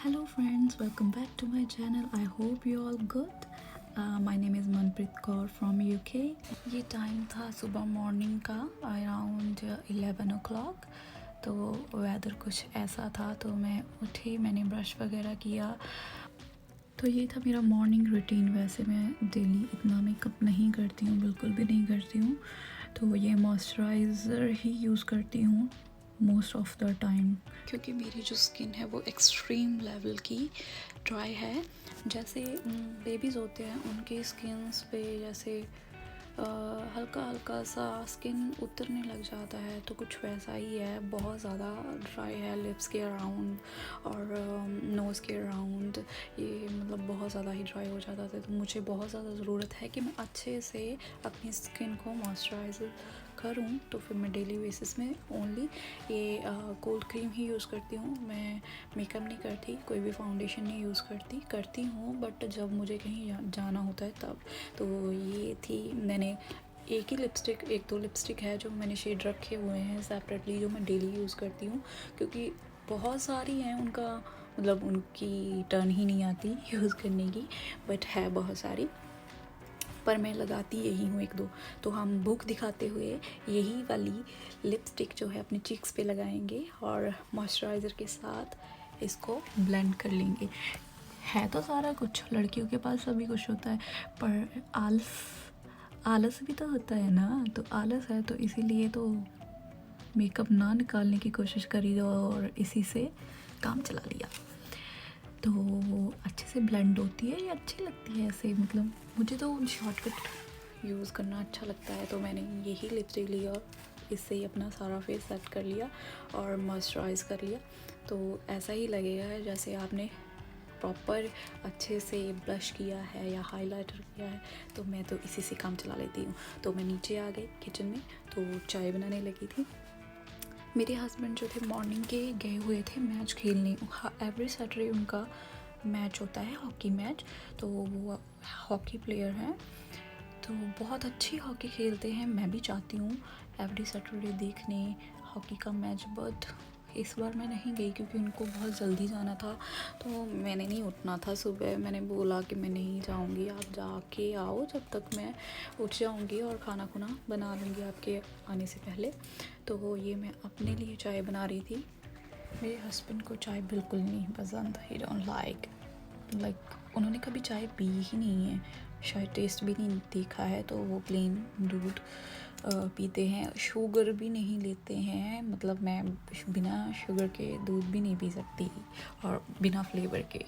Hello friends, welcome back to my channel. I hope you all good. My name is Manpreet Kaur from UK. ये time था सुबह morning का around 11 o'clock. तो weather कुछ ऐसा था तो मैं उठी, मैंने ब्रश वगैरह किया. तो ये था मेरा मॉर्निंग रूटीन. वैसे मैं डेली इतना मेकअप नहीं करती हूँ, बिल्कुल भी नहीं करती हूँ. तो ये मॉइस्चराइज़र ही यूज़ करती हूँ मोस्ट ऑफ द टाइम, क्योंकि मेरी जो स्किन है वो एक्सट्रीम लेवल की ड्राई है. जैसे बेबीज़ होते हैं उनकी स्किन्स पे जैसे हल्का हल्का सा स्किन उतरने लग जाता है, तो कुछ वैसा ही है. बहुत ज़्यादा ड्राई है लिप्स के अराउंड और नोज़ के अराउंड. ये मतलब बहुत ज़्यादा ही ड्राई हो जाता था. तो मुझे बहुत ज़्यादा ज़रूरत है कि मैं अच्छे से अपनी स्किन को मॉइस्चराइज़ करूँ. तो फिर मैं डेली बेसिस में ओनली ये कोल्ड क्रीम ही यूज़ करती हूँ. मैं मेकअप नहीं करती, कोई भी फाउंडेशन नहीं यूज़ करती हूँ बट जब मुझे कहीं जाना होता है तब. तो ये थी, मैंने एक ही लिपस्टिक, एक दो लिपस्टिक है जो मैंने शेड रखे हुए हैं सेपरेटली, जो मैं डेली यूज़ करती हूँ. क्योंकि बहुत सारी हैं, उनका मतलब उनकी टर्न ही नहीं आती यूज़ करने की, बट है बहुत सारी, पर मैं लगाती यही हूँ एक दो. तो हम बुक दिखाते हुए यही वाली लिपस्टिक जो है अपने चीक्स पे लगाएंगे और मॉइस्चराइज़र के साथ इसको ब्लेंड कर लेंगे. है तो सारा कुछ, लड़कियों के पास सभी कुछ होता है, पर आलस भी तो होता है ना. तो आलस है तो इसीलिए तो मेकअप ना निकालने की कोशिश करी और इसी से काम चला लिया. तो अच्छे से ब्लेंड होती है, ये अच्छी लगती है ऐसे. मतलब मुझे तो शॉर्टकट यूज़ करना अच्छा लगता है, तो मैंने यही लिपस्टिक ली और इससे ही अपना सारा फेस सेट कर लिया और मॉइस्चराइज़ कर लिया. तो ऐसा ही लगेगा जैसे आपने प्रॉपर अच्छे से ब्लश किया है या हाइलाइटर किया है. तो मैं तो इसी से काम चला लेती हूँ. तो मैं नीचे आ गई किचन में, तो चाय बनाने लगी थी. मेरे हस्बैंड जो थे मॉर्निंग के गए हुए थे मैच खेलने. एवरी सैटरडे उनका मैच होता है, हॉकी मैच. तो वो हॉकी प्लेयर हैं, तो बहुत अच्छी हॉकी खेलते हैं. मैं भी चाहती हूँ एवरी सैटरडे देखने हॉकी का मैच, बट इस बार मैं नहीं गई क्योंकि उनको बहुत जल्दी जाना था. तो मैंने नहीं उठना था सुबह. मैंने बोला कि मैं नहीं जाऊँगी, आप जाके आओ, जब तक मैं उठ जाऊँगी और खाना खुना बना लूँगी आपके आने से पहले. तो ये मैं अपने लिए चाय बना रही थी. मेरे हस्बैंड को चाय बिल्कुल नहीं पसंद. ही डोंट लाइक उन्होंने कभी चाय पी ही नहीं है, शायद टेस्ट भी नहीं देखा है. तो वो प्लेन दूध पीते हैं, शुगर भी नहीं लेते हैं. मतलब मैं बिना शुगर के दूध भी नहीं पी सकती और बिना फ्लेवर के,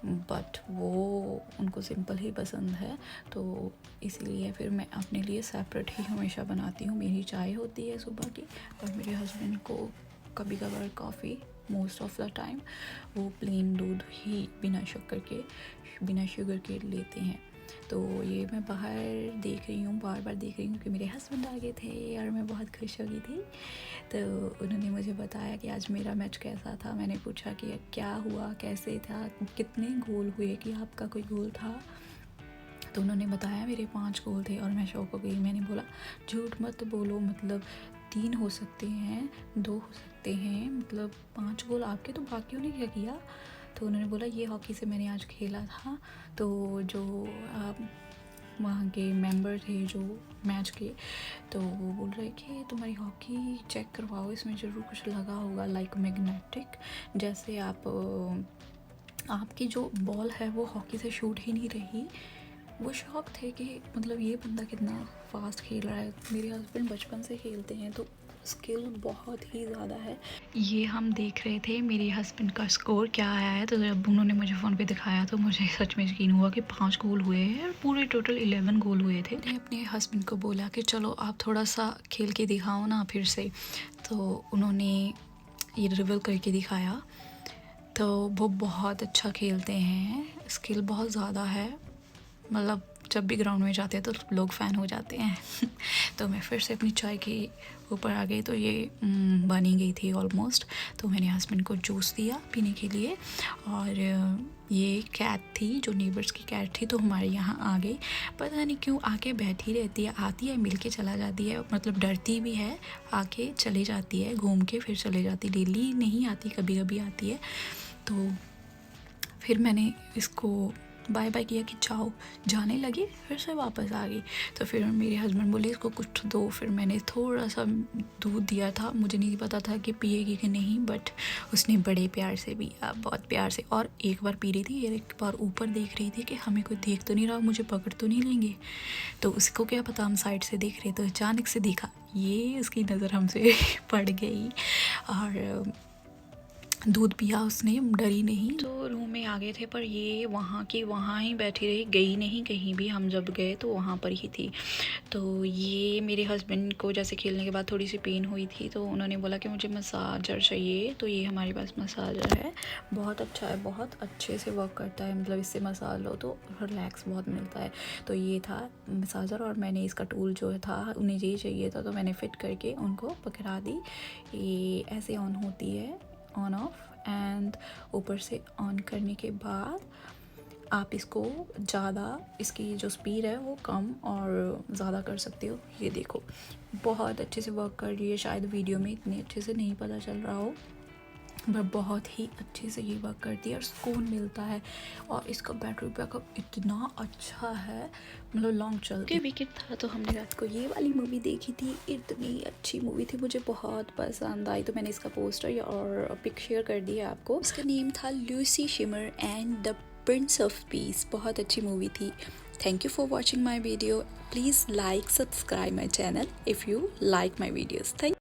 बट वो उनको सिंपल ही पसंद है. तो इसीलिए फिर मैं अपने लिए सेपरेट ही हमेशा बनाती हूँ. मेरी चाय होती है सुबह की और मेरे हस्बैंड को कभी कभार coffee. Most of the time वो प्लेन दूध ही बिना शुगर के लेते हैं. तो ये मैं बाहर देख रही हूँ, बार देख रही हूँ कि मेरे हस्बैंड आ गए थे और मैं बहुत खुश हो गई थी. तो उन्होंने मुझे बताया कि आज मेरा मैच कैसा था. मैंने पूछा कि क्या हुआ, कैसे था, कितने गोल हुए, कि आपका कोई गोल था. तो उन्होंने बताया मेरे 5 गोल थे और मैं शॉक हो गई. मैंने बोला झूठ मत बोलो, मतलब 3 हो सकते हैं, 2 हो सकते हैं, मतलब 5 गोल आपके, तो बाकियों ने क्या किया. तो उन्होंने बोला ये हॉकी से मैंने आज खेला था. तो जो वहाँ के मेंबर थे जो मैच के, तो वो बोल रहे कि तुम्हारी हॉकी चेक करवाओ, इसमें ज़रूर कुछ लगा होगा लाइक मैग्नेटिक. जैसे आपकी जो बॉल है वो हॉकी से शूट ही नहीं रही. वो शौक थे कि मतलब ये बंदा कितना फास्ट खेल रहा है. मेरे हस्बैंड बचपन से खेलते हैं तो स्किल बहुत ही ज़्यादा है. ये हम देख रहे थे मेरे हस्बैंड का स्कोर क्या आया है. तो जब उन्होंने मुझे फ़ोन पे दिखाया तो मुझे सच में यकीन हुआ कि 5 गोल हुए हैं और पूरे टोटल 11 गोल हुए थे. मैंने अपने हस्बैंड को बोला कि चलो आप थोड़ा सा खेल के दिखाओ ना फिर से. तो उन्होंने ये रिवील करके दिखाया. तो वो बहुत अच्छा खेलते हैं, स्किल बहुत ज़्यादा है. मतलब जब भी ग्राउंड में जाते हैं तो लोग फ़ैन हो जाते हैं. तो मैं फिर से अपनी चाय के ऊपर आ गई. तो ये बनी गई थी ऑलमोस्ट. तो मैंने हस्बैंड को जूस दिया पीने के लिए. और ये कैट थी, जो नेबर्स की कैट थी, तो हमारे यहाँ आ गई. पता नहीं क्यों आके बैठी रहती है, आती है मिल के चला जाती है. मतलब डरती भी है, आके चले जाती है, घूम के फिर चले जाती. डेली नहीं आती, कभी कभी आती है. तो फिर मैंने इसको बाय बाय किया कि जाओ, जाने लगी, फिर से वापस आ गई। तो फिर मेरे हस्बैंड बोले इसको कुछ दो, फिर मैंने थोड़ा सा दूध दिया था, मुझे नहीं पता था कि पिएगी कि नहीं, बट उसने बड़े प्यार से पिया, बहुत प्यार से। और एक बार पी रही थी, एक बार ऊपर देख रही थी कि हमें कोई देख तो नहीं रहा, मुझे पकड़ तो नहीं लेंगे। तो उसको क्या पता, हम साइड से देख रहे, तो अचानक से देखा, ये उसकी नज़र हमसे पड़ गई और दूध पिया उसने, डरी नहीं। तो रूम में आ गए थे, पर ये वहाँ की वहाँ ही बैठी रही, गई नहीं कहीं भी। हम जब गए तो वहाँ पर ही थी। तो ये मेरे हस्बैंड को जैसे खेलने के बाद थोड़ी सी पेन हुई थी, तो उन्होंने बोला कि मुझे मसाजर चाहिए। तो ये हमारे पास मसाजर है, बहुत अच्छा है, बहुत अच्छे से वर्क करता है, मतलब इससे मसाज लो तो रिलैक्स बहुत मिलता है। तो ये था मसाजर, और मैंने इसका टूल जो था, उन्हें यही चाहिए था, तो मैंने फ़िट करके उनको पकड़ा दी। ये ऐसे ऑन होती है, ऑन ऑफ, एंड ऊपर से ऑन करने के बाद आप इसको ज़्यादा, इसकी जो स्पीड है वो कम और ज़्यादा कर सकते हो। ये देखो बहुत अच्छे से वर्क कर रही है, शायद वीडियो में इतने अच्छे से नहीं पता चल रहा हो, पर बहुत ही अच्छे से ये वर्क करती है और सुकून मिलता है। और इसका बैटरी बैकअप इतना अच्छा है, मतलब लॉन्ग चलती है। वीकेंड था तो हमने रात को ये वाली मूवी देखी थी, इतनी अच्छी मूवी थी, मुझे बहुत पसंद आई। तो मैंने इसका पोस्टर और पिक शेयर कर दिया आपको। इसका नेम था Lucy shimmer and the Prince of peace, बहुत अच्छी मूवी थी। Thank you for watching my video. Please like, subscribe my channel if you like my videos. Thank